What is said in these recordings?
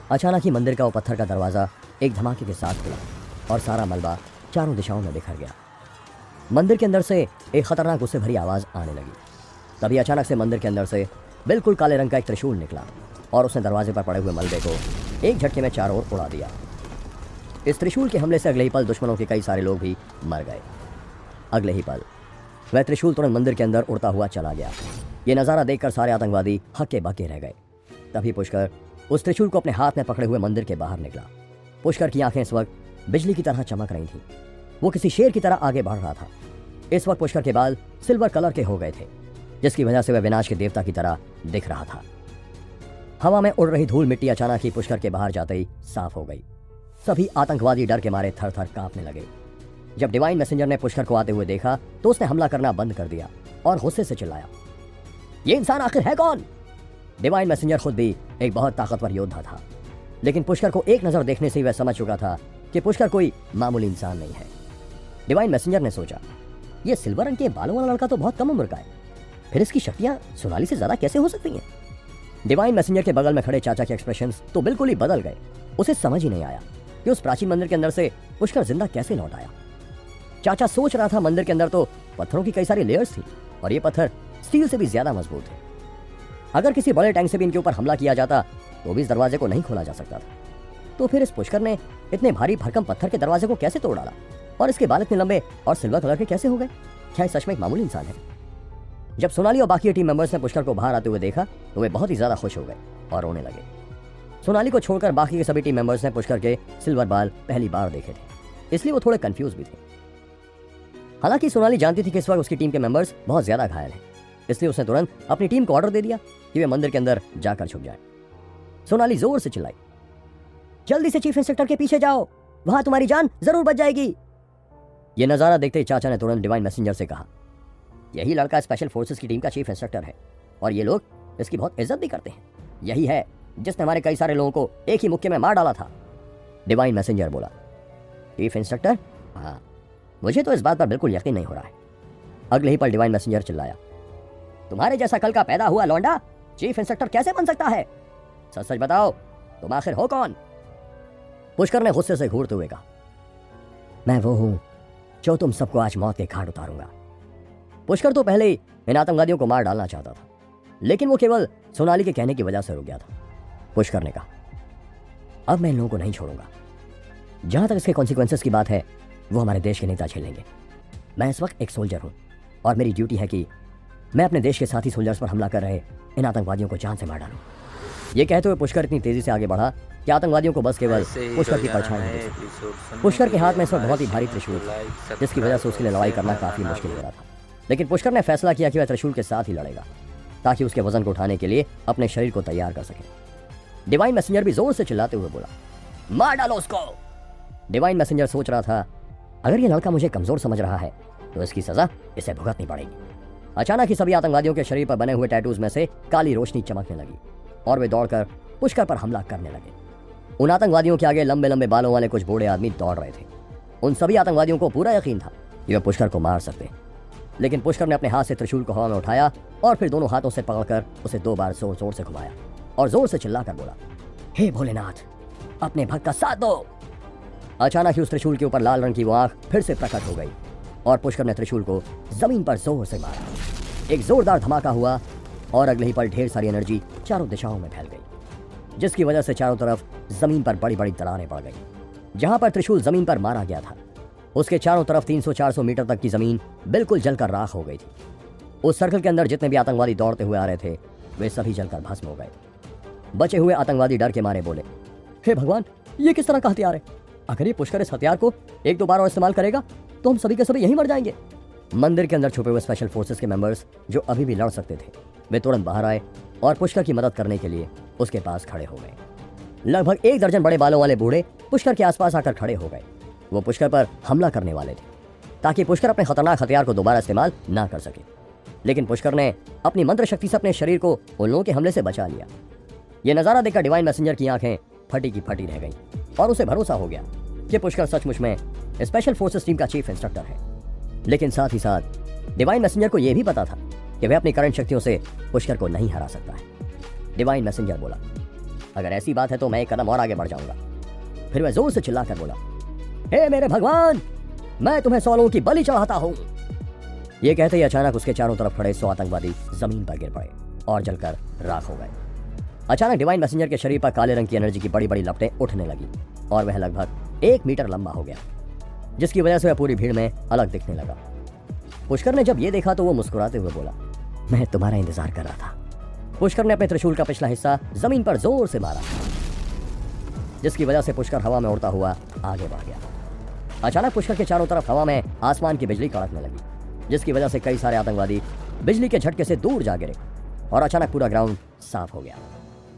अचानक ही मंदिर का वो पत्थर का दरवाज़ा एक धमाके के साथ खुला और सारा मलबा चारों दिशाओं में बिखर गया। मंदिर के अंदर से एक खतरनाक गुस्से भरी आवाज़ आने लगी। तभी अचानक से मंदिर के अंदर से बिल्कुल काले रंग का एक त्रिशूल निकला और उसने दरवाजे पर पड़े हुए मलबे को एक झटके में चारों ओर उड़ा दिया। इस त्रिशूल के हमले से अगले ही पल दुश्मनों के कई सारे लोग भी मर गए। अगले ही पल वह त्रिशूल तुरंत मंदिर के अंदर उड़ता हुआ चला गया। ये नज़ारा देखकर सारे आतंकवादी हक्के बक्के रह गए। तभी पुष्कर उस त्रिशूल को अपने हाथ में पकड़े हुए मंदिर के बाहर निकला। पुष्कर की आंखें इस वक्त बिजली की तरह चमक रही थीं। वो किसी शेर की तरह आगे बढ़ रहा था। इस वक्त पुष्कर के बाल सिल्वर कलर के हो गए थे, जिसकी वजह से वह विनाश के देवता की तरह दिख रहा था। हवा में उड़ रही धूल मिट्टी अचानक ही पुष्कर के बाहर जाते ही साफ हो गई। सभी आतंकवादी डर के मारे थर थर कांपने लगे। जब डिवाइन मैसेंजर ने पुष्कर को आते हुए देखा तो उसने हमला करना बंद कर दिया और गुस्से से चिल्लाया, ये इंसान आखिर है कौन? डिवाइन मैसेंजर खुद भी एक बहुत ताकतवर योद्धा था, लेकिन पुष्कर को एक नजर देखने से ही वह समझ चुका था कि पुष्कर कोई मामूली इंसान नहीं है। डिवाइन मैसेंजर ने सोचा, यह सिल्वर रंग के बालों वाला लड़का तो बहुत कम उम्र का है, फिर इसकी शक्तियां सोनाली से ज्यादा कैसे हो सकती हैं? डिवाइन मैसेंजर के बगल में खड़े चाचा के एक्सप्रेशंस तो बिल्कुल ही बदल गए। उसे समझ ही नहीं आया कि उस प्राचीन मंदिर के अंदर से पुष्कर जिंदा कैसे लौट आया। चाचा सोच रहा था, मंदिर के अंदर तो पत्थरों की कई सारी लेयर्स थी और ये पत्थर स्टील से भी ज्यादा मजबूत है। अगर किसी बड़े टैंक से भी इनके ऊपर हमला किया जाता तो भी इस दरवाजे को नहीं खोला जा सकता था। तो फिर इस पुष्कर ने इतने भारी भरकम पत्थर के दरवाजे को कैसे तोड़ डाला और इसके बाल इतने लंबे और सिल्वर कलर के कैसे हो गए? क्या सच में एक मामूली इंसान है? जब सोनाली और बाकी टीम मेंबर्स ने पुष्कर को बाहर आते हुए देखा तो वे बहुत ही ज्यादा खुश हो गए और रोने लगे। सोनाली को छोड़कर बाकी के सभी टीम मेंबर्स ने पुष्कर के सिल्वर बाल पहली बार देखे थे, इसलिए वो थोड़े कंफ्यूज भी थे। हालांकि सोनाली जानती थी कि इस वक्त उसकी टीम के मेंबर्स बहुत ज्यादा घायल हैं, इसलिए उसने तुरंत अपनी टीम को ऑर्डर दे दिया कि वे मंदिर के अंदर जाकर छुप जाए। सोनाली जोर से चिल्लाई, जल्दी से चीफ इंस्पेक्टर के पीछे जाओ, वहां तुम्हारी जान जरूर बच जाएगी। यह नजारा देखते ही चाचा ने तुरंत डिवाइन मैसेंजर से कहा, यही लड़का स्पेशल फोर्सेस की टीम का चीफ इंस्पेक्टर है और ये लोग इसकी बहुत इज्जत भी करते हैं। यही है जिसने हमारे कई सारे लोगों को एक ही मुक्के में मार डाला था। डिवाइन मैसेंजर बोला, चीफ इंस्पेक्टर? हाँ, मुझे तो इस बात पर बिल्कुल यकीन नहीं हो रहा है। अगले ही पल डिवाइन मैसेंजर चिल्लाया, तुम्हारे जैसा कल का पैदा हुआ लौंडा चीफ इंस्पेक्टर कैसे बन सकता है? सच सच बताओ, तुम आखिर हो कौन? पुष्कर ने गुस्से से घूरते हुए कहा, मैं वो हूं जो तुम सबको आज मौत के घाट उतारूंगा। पुष्कर तो पहले ही इन आतंकवादियों को मार डालना चाहता था, लेकिन वो केवल सोनाली के कहने की वजह से रुक गया था। पुष्कर ने कहा, अब मैं इन लोगों को नहीं छोड़ूंगा। जहां तक इसके कॉन्सिक्वेंसेस की बात है वो हमारे देश के नेता झेलेंगे। मैं इस वक्त एक सोल्जर हूं और मेरी ड्यूटी है कि मैं अपने देश के साथी सोल्जर्स पर हमला कर रहे इन आतंकवादियों को जान से मार डालूं। ये कहते हुए पुष्कर इतनी तेजी से आगे बढ़ा कि आतंकवादियों को बस केवल पुष्कर की परछाई दिखी। पुष्कर के हाथ में इस वक्त बहुत ही भारी त्रिशूल था, जिसकी वजह से उसके लिए लड़ाई करना काफी मुश्किल हो रहा था। लेकिन पुष्कर ने फैसला किया कि वह त्रिशूल के साथ ही लड़ेगा ताकि उसके वजन को उठाने के लिए अपने शरीर को तैयार कर सके। डिवाइन मैसेंजर भी जोर से चिल्लाते हुए बोला, मार डालो उसको। डिवाइन मैसेंजर सोच रहा था, अगर ये लड़का मुझे कमजोर समझ रहा है तो इसकी सजा इसे भुगतनी पड़ेगी। अचानक ही सभी आतंकवादियों के शरीर पर बने हुए टैटूज में से काली रोशनी चमकने लगी और वे दौड़कर पुष्कर पर हमला करने लगे। उन आतंकवादियों के आगे लंबे लंबे बालों वाले कुछ बूढ़े आदमी दौड़ रहे थे। उन सभी आतंकवादियों को पूरा यकीन था कि वे पुष्कर को मार सकते हैं, लेकिन पुष्कर ने अपने हाथ से त्रिशूल को हवा में उठाया और फिर दोनों हाथों से पकड़कर उसे 2 बार जोर जोर से घुमाया और जोर से चिल्लाकर बोला, हे भोलेनाथ, अपने भक्त का साथ दो। अचानक ही उस त्रिशूल के ऊपर लाल रंग की वो आंख फिर से प्रकट हो गई और पुष्कर ने त्रिशूल को जमीन पर जोर से मारा। एक जोरदार धमाका हुआ और अगले ही पल ढेर सारी एनर्जी चारों दिशाओं में फैल गई, जिसकी वजह से चारों तरफ जमीन पर बड़ी बड़ी दरारें पड़ गई। जहां पर त्रिशूल जमीन पर मारा गया था उसके चारों तरफ 300-400 मीटर तक की जमीन बिल्कुल जलकर राख हो गई थी। उस सर्कल के अंदर जितने भी आतंकवादी दौड़ते हुए आ रहे थे वे सभी जलकर भस्म हो गए। बचे हुए आतंकवादी डर के मारे बोले, हे भगवान, ये किस तरह का हथियार है? अगर ये पुष्कर इस हथियार को 1-2 बार और इस्तेमाल करेगा तो हम सभी के सभी यहीं मर जाएंगे। मंदिर के अंदर छुपे हुए स्पेशल फोर्सेस के मेंबर्स जो अभी भी लड़ सकते थे वे तुरंत बाहर आए और पुष्कर की मदद करने के लिए उसके पास खड़े हो गए। लगभग 1 दर्जन बड़े बालों वाले बूढ़े पुष्कर के आसपास आकर खड़े हो गए। वो पुष्कर पर हमला करने वाले थे ताकि पुष्कर अपने खतरनाक हथियार को दोबारा इस्तेमाल ना कर सके, लेकिन पुष्कर ने अपनी मंत्र शक्ति से अपने शरीर को उन लोगों के हमले से बचा लिया। यह नजारा देखकर डिवाइन मैसेंजर की आंखें फटी की फटी रह गईं और उसे भरोसा हो गया कि पुष्कर सचमुच में स्पेशल फोर्सेस टीम का चीफ इंस्ट्रक्टर है। लेकिन साथ ही साथ डिवाइन मैसेंजर को यह भी पता था कि वह अपनी करंट शक्तियों से पुष्कर को नहीं हरा सकता है। डिवाइन मैसेंजर बोला, अगर ऐसी बात है तो मैं एक कदम और आगे बढ़ जाऊंगा। फिर वह जोर से चिल्लाकर बोला, हे मेरे भगवान, मैं तुम्हें 100 लोगों की बलि चढ़ाता हूं। ये कहते ही अचानक उसके चारों तरफ खड़े 100 आतंकवादी जमीन पर गिर पड़े और जलकर राख हो गए। अचानक डिवाइन मैसेंजर के शरीर पर काले रंग की एनर्जी की बड़ी बड़ी लपटें उठने लगी और वह लगभग 1 मीटर लंबा हो गया, जिसकी वजह से वह पूरी भीड़ में अलग दिखने लगा। पुष्कर ने जब ये देखा तो वो मुस्कुराते हुए बोला, मैं तुम्हारा इंतजार कर रहा था। पुष्कर ने अपने त्रिशूल का पिछला हिस्सा जमीन पर जोर से मारा, जिसकी वजह से पुष्कर हवा में उड़ता हुआ आगे बढ़ गया। अचानक पुष्कर के चारों तरफ हवा में आसमान की बिजली कड़कने लगी, जिसकी वजह से कई सारे आतंकवादी बिजली के झटके से दूर जा गिरे और अचानक पूरा ग्राउंड साफ हो गया।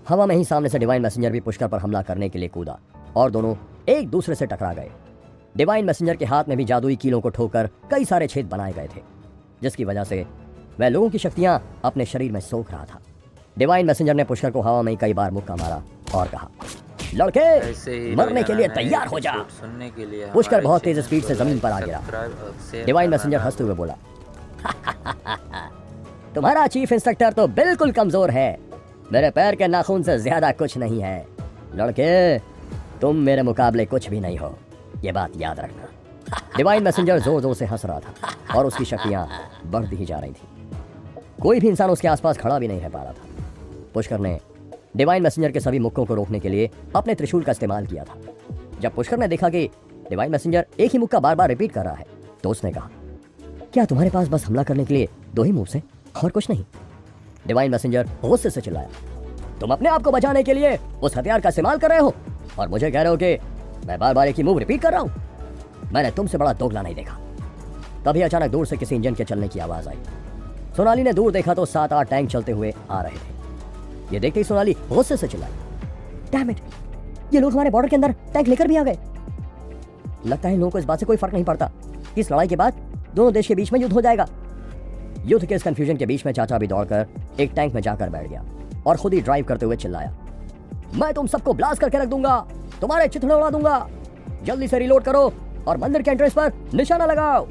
हवा में ही सामने से डिवाइन मैसेंजर भी पुष्कर पर हमला करने के लिए कूदा और दोनों एक दूसरे से टकरा गए। डिवाइन मैसेंजर के हाथ में भी जादुई कीलों को ठोकर कई सारे छेद बनाए गए थे, जिसकी वजह से वह लोगों की शक्तियां अपने शरीर में सोख रहा था। डिवाइन मैसेंजर ने पुष्कर को हवा में कई बार मुक्का मारा और कहा, लड़के मरने के लिए तैयार हो जा। पुष्कर बहुत तेज स्पीड से जमीन पर आ गिरा। डिवाइन मैसेंजर हंसते हुए बोला, तुम्हारा चीफ इंस्पेक्टर तो बिल्कुल कमजोर है, मेरे पैर के नाखून से ज्यादा कुछ नहीं है। लड़के, तुम मेरे मुकाबले कुछ भी नहीं हो, ये बात याद रखना। डिवाइन मैसेंजर जोर जोर से हंस रहा था और उसकी शक्तियां बढ़ती ही जा रही थी। कोई भी इंसान उसके आसपास खड़ा भी नहीं रह पा रहा था। पुष्कर ने डिवाइन मैसेंजर के सभी मुक्कों को रोकने के लिए अपने त्रिशूल का इस्तेमाल किया था। जब पुष्कर ने देखा कि डिवाइन मैसेंजर एक ही मुक्का बार बार रिपीट कर रहा है, तो उसने कहा, क्या तुम्हारे पास बस हमला करने के लिए 2 ही मूव्स हैं और कुछ नहीं? डिवाइन मैसेंजर गुस्से से चिल्लाया, तुम अपने आप को बचाने के लिए उस हथियार का इस्तेमाल कर रहे हो और मुझे कह रहे हो कि मैं बार बार एक ही मूव रिपीट कर रहा हूं? मैंने तुमसे बड़ा दोगला नहीं देखा। तभी अचानक दूर से किसी इंजन के चलने की आवाज आई। सोनाली ने दूर देखा तो 7-8 टैंक चलते हुए आ रहे थे। ये देखते ही सोनाली गुस्से से चिल्लाई, डैम इट, ये लोग हमारे बॉर्डर के अंदर टैंक लेकर भी आ गए। लगता है इन लोगों को इस बात से कोई फर्क नहीं पड़ता। इस लड़ाई के बाद दोनों देश के बीच में युद्ध हो जाएगा। युद्ध के इस कंफ्यूजन के बीच में चाचा भी दौड़कर एक टैंक में जाकर बैठ गया और खुद ही ड्राइव करते हुए चिल्लाया, मैं तुम सबको ब्लास्ट करके रख दूंगा, तुम्हारे चिथड़े उड़ा दूंगा, जल्दी से रिलोड करो और मंदिर के एंट्रेंस पर निशाना लगाओ।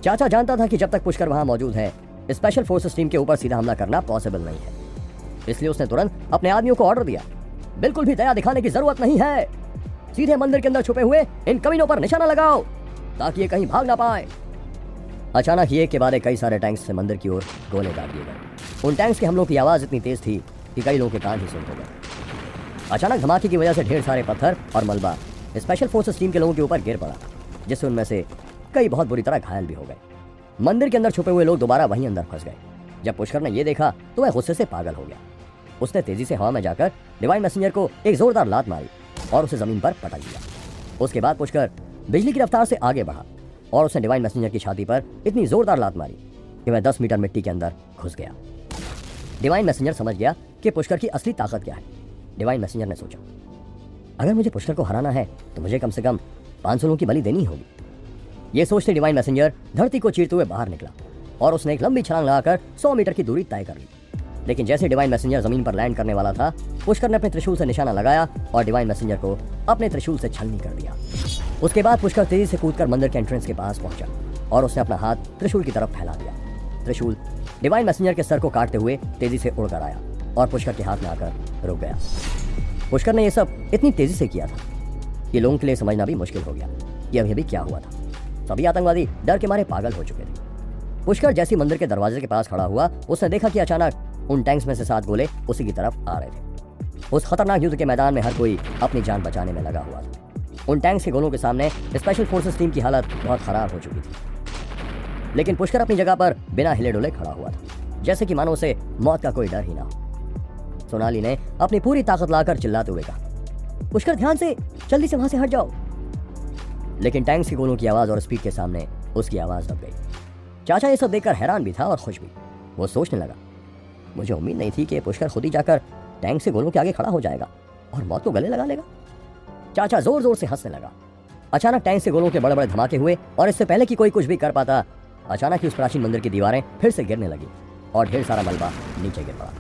चाचा जानता था कि जब तक पुष्कर वहां मौजूद है, स्पेशल फोर्सेस टीम के ऊपर सीधा हमला करना पॉसिबल नहीं है। इसलिए उसने तुरंत अपने आदमियों को ऑर्डर दिया, बिल्कुल भी दया दिखाने की जरूरत नहीं है, सीधे मंदिर के अंदर छुपे हुए इन कमीनों पर निशाना लगाओ ताकि ये कहीं भाग ना पाए। अचानक एक के बाद कई सारे टैंक्स से मंदिर की ओर गोले दाग दिए गए। उन टैंक्स के हमलों की आवाज इतनी तेज थी कि कई लोगों के कान ही सुन हो गए। अचानक धमाके की वजह से ढेर सारे पत्थर और मलबा स्पेशल फोर्सेस टीम के लोगों के ऊपर गिर पड़ा, जिससे उनमें से कई बहुत बुरी तरह घायल भी हो गए। मंदिर के अंदर छुपे हुए लोग दोबारा वहीं अंदर फंस गए। जब पुष्कर ने ये देखा तो वह गुस्से से पागल हो गया। उसने तेजी से हवा में जाकर डिवाइन मैसेंजर को एक जोरदार लात मारी और उसे जमीन पर पटक दिया। उसके बाद पुष्कर बिजली की रफ्तार से आगे बढ़ा और उसने डिवाइन मैसेंजर की छाती पर इतनी जोरदार लात मारी कि वह 10 मीटर मिट्टी के अंदर घुस गया। डिवाइन मैसेंजर समझ गया कि पुष्कर की असली ताकत क्या है। डिवाइन मैसेंजर ने सोचा, अगर मुझे पुष्कर को हराना है तो मुझे कम से कम 500 लोगों की बलि देनी होगी। ये सोचते डिवाइन मैसेंजर धरती को चीरते हुए बाहर निकला और उसने एक लंबी छलांग लगाकर 100 मीटर की दूरी तय कर ली। लेकिन जैसे डिवाइन मैसेंजर जमीन पर लैंड करने वाला था, पुष्कर ने अपने त्रिशूल से निशाना लगाया और डिवाइन मैसेंजर को अपने त्रिशूल से छलनी कर दिया। उसके बाद पुष्कर तेजी से कूदकर मंदिर के एंट्रेंस के पास पहुंचा और उसने अपना हाथ त्रिशूल की तरफ फैला दिया। त्रिशूल डिवाइन मैसेंजर के सर को काटते हुए तेजी से उड़कर आया और पुष्कर के हाथ में आकर रुक गया। पुष्कर ने यह सब इतनी तेजी से किया था कि लोगों के लिए समझना भी मुश्किल हो गया कि अभी क्या हुआ था। सभी आतंकवादी डर के मारे पागल हो चुके थे। पुष्कर जैसे मंदिर के दरवाजे के पास खड़ा हुआ, उसने देखा कि अचानक उन टैंक्स में से 7 गोले उसी की तरफ आ रहे थे। उस खतरनाक युद्ध के मैदान में हर कोई अपनी जान बचाने में लगा हुआ था। उन टैंक्स के गोलों के सामने स्पेशल फोर्सेस टीम की हालत बहुत खराब हो चुकी थी। लेकिन पुष्कर अपनी जगह पर बिना हिले डुले खड़ा हुआ था, जैसे कि मानो उसे मौत का कोई डर ही ना हो। सोनाली ने अपनी पूरी ताकत लाकर चिल्लाते हुए कहा, पुष्कर ध्यान से, जल्दी से वहां से हट जाओ। लेकिन टैंक्स के गोलों की आवाज और स्पीड के सामने उसकी आवाज दब गई। चाचा ये सब देखकर हैरान भी था और खुश भी। वो सोचने लगा, मुझे उम्मीद नहीं थी कि पुष्कर खुद ही जाकर टैंक से गोलों के आगे खड़ा हो जाएगा और मौत को गले लगा लेगा। चाचा जोर जोर से हंसने लगा। अचानक टैंक से गोलों के बड़े बड़े धमाके हुए और इससे पहले कि कोई कुछ भी कर पाता, अचानक ही उस प्राचीन मंदिर की दीवारें फिर से गिरने लगी और ढेर सारा मलबा नीचे गिर पड़ा।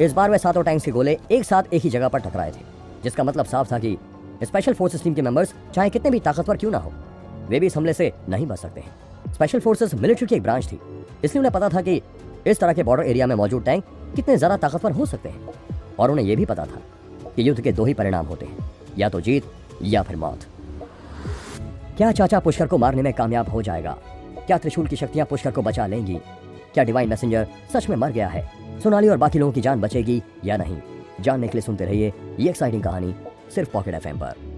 इस बार वह 7 टैंक्स के गोले एक साथ एक ही जगह पर टकराए थे, जिसका मतलब साफ था कि स्पेशल फोर्सेस टीम के मेंबर्स चाहे कितने भी ताकतवर क्यों ना हो, वे भी इस हमले से नहीं बच सकते हैं। स्पेशल फोर्सेस मिलिट्री की एक ब्रांच थी, इसलिए उन्हें पता था कि इस तरह के बॉर्डर एरिया में मौजूद टैंक कितने ज्यादा ताकतवर हो सकते हैं। और उन्हें यह भी पता था कि युद्ध के दो ही परिणाम होते हैं, या तो जीत या फिर मौत। क्या चाचा पुष्कर को मारने में कामयाब हो जाएगा? क्या त्रिशूल की शक्तियां पुष्कर को बचा लेंगी? क्या डिवाइन मैसेंजर सच में मर गया है? सोनाली और बाकी लोगों की जान बचेगी या नहीं? जानने के लिए सुनते रहिए ये एक्साइटिंग कहानी सिर्फ पॉकेट एफएम पर।